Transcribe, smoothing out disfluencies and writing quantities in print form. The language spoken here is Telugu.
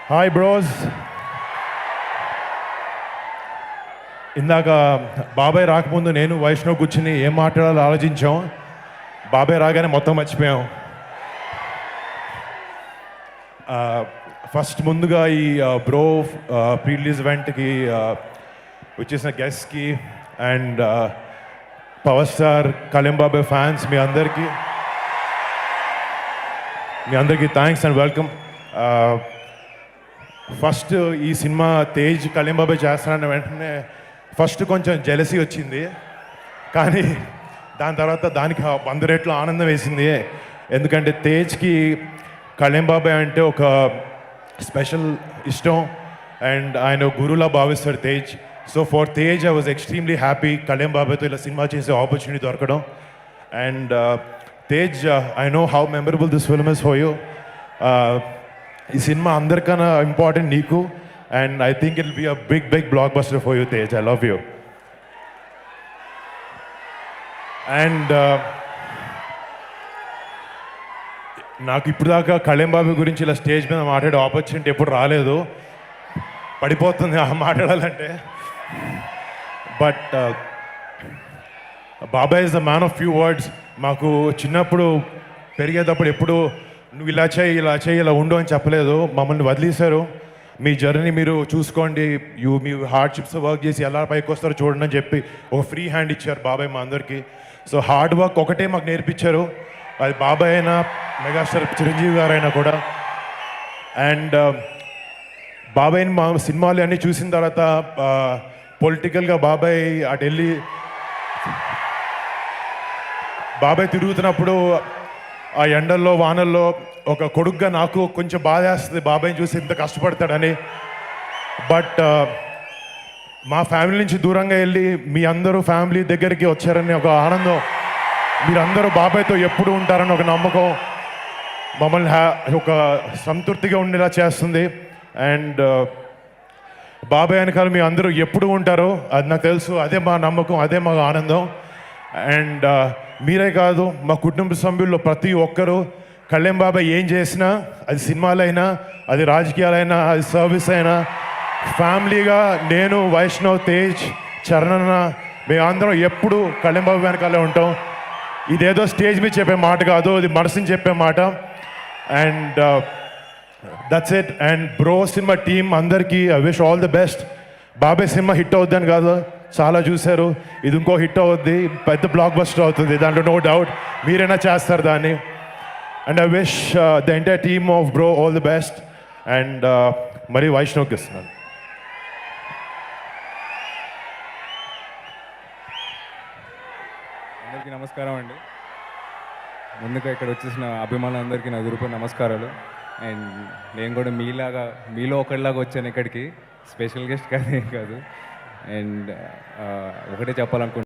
Hi bros. ఇందాక బాబాయ్ రాకముందు నేను వైష్ణవ్ కూర్చుని ఏం మాట్లాడాలో ఆలోచించాం. బాబాయ్ రాగానే మొత్తం మర్చిపోయాం. ఫస్ట్ ముందుగా ఈ బ్రో ప్రీ రిలీజ్ ఈవెంట్కి వచ్చేసిన గెస్ట్కి అండ్ పవర్ స్టార్ కళ్యాణ్ బాబాయ్ ఫ్యాన్స్ మీ అందరికీ థ్యాంక్స్ అండ్ వెల్కమ్. ఫస్ట్ ఈ సినిమా తేజ్ కళ్యాణ్ బాబాయ్ చేస్తానన్న వెంటనే ఫస్ట్ కొంచెం జెలసీ వచ్చింది, కానీ దాని తర్వాత దానికి 100 రెట్లు ఆనందం వేసింది. ఎందుకంటే తేజ్కి కళ్యాణ్ బాబాయ్ అంటే ఒక స్పెషల్ ఇష్టం అండ్ ఆయన గురువులా భావిస్తాడు Tej. So for Tej I was extremely happy Kalyan బాబాయ్తో ఇలా సినిమా చేసే ఆపర్చునిటీ దొరకడం. And Tej, I know how memorable this film is for you. ఈ సినిమా అందరికన్నా ఇంపార్టెంట్ నీకు, and I think it will be a big blockbuster for you Tej. I love you. And నాకు ఇప్పుడు దాకా కళ్యాణ్ బాబాయ్ గురించి ఇలా స్టేజ్ మీద మాట్లాడే ఆపర్చునిటీ ఎప్పుడు రాలేదు. పడిపోతుంది మాట్లాడాలంటే. బట్ బాబాయ్ is the man of few words. మాకు చిన్నప్పుడు పెరిగేటప్పుడు ఎప్పుడు నువ్వు ఇలా చేయి ఇలా ఉండు అని చెప్పలేదు. మమ్మల్ని వదిలేశారు. మీ జర్నీ మీరు చూసుకోండి, మీ హార్డ్షిప్స్ వర్క్ చేసి ఎలా పైకి వస్తారో చూడండి అని చెప్పి ఒక ఫ్రీ హ్యాండ్ ఇచ్చారు బాబాయ్ మా అందరికీ. సో హార్డ్ వర్క్ ఒకటే మాకు నేర్పించారు. అది బాబాయ్ అయినా మెగాస్టార్ చిరంజీవి గారు అయినా కూడా. అండ్ బాబాయ్ని మా సినిమాలు అన్నీ చూసిన తర్వాత పొలిటికల్గా బాబాయ్ అటు వెళ్ళి బాబాయ్ తిరుగుతున్నప్పుడు ఆ ఎండల్లో వానల్లో ఒక కొడుగ్గా నాకు కొంచెం బాధ వేస్తుంది బాబాయ్ని చూసి ఇంత కష్టపడతాడని. బట్ మా ఫ్యామిలీ నుంచి దూరంగా వెళ్ళి మీ అందరూ ఫ్యామిలీ దగ్గరికి వచ్చారని ఒక ఆనందం, మీరందరూ బాబాయ్తో ఎప్పుడు ఉంటారని ఒక నమ్మకం మమ్మల్ని ఒక సంతృప్తిగా ఉండేలా చేస్తుంది. అండ్ బాబాయ్ వెనకాల మీ అందరూ ఎప్పుడు ఉంటారో అది నాకు తెలుసు. అదే మా నమ్మకం, అదే మా ఆనందం. అండ్ మీరే కాదు, మా కుటుంబ సభ్యుల్లో ప్రతి ఒక్కరూ కళ్యాణ్ బాబాయ్ ఏం చేసినా, అది సినిమాలైనా, అది రాజకీయాలైనా, అది సర్వీస్ అయినా, ఫ్యామిలీగా నేను, వైష్ణవ్, తేజ్, చరణ్ మేమందరం ఎప్పుడు కళ్యాణ్ బాబాయ్ వెనకాలే ఉంటాం. ఇదేదో స్టేజ్ మీద చెప్పే మాట కాదు, అది మనసుని చెప్పే మాట. And that's it. And Bro సినిమా టీం అందరికీ I wish all the best. బాబాయ్ సినిమా హిట్ అవుద్దని కాదు, చాలా చూశారు, ఇది ఇంకో హిట్ అవుద్ది, పెద్ద బ్లాక్ బస్టర్ అవుతుంది, దాంట్లో నో డౌట్. మీరైనా చేస్తారు దాన్ని. And I wish the entire team of bro all the best. And మరి వైష్ణవ్కి ఇస్తున్నాను. అందరికీ నమస్కారం అండి. ముందుగా ఇక్కడ వచ్చేసిన అభిమానులందరికీ నా గురుపు నమస్కారాలు. అండ్ నేను కూడా మీలో ఒకరిలాగా వచ్చాను ఇక్కడికి, స్పెషల్ గెస్ట్ కాదు. అండ్ ఒకటే చెప్పాలనుకుంటున్నాను,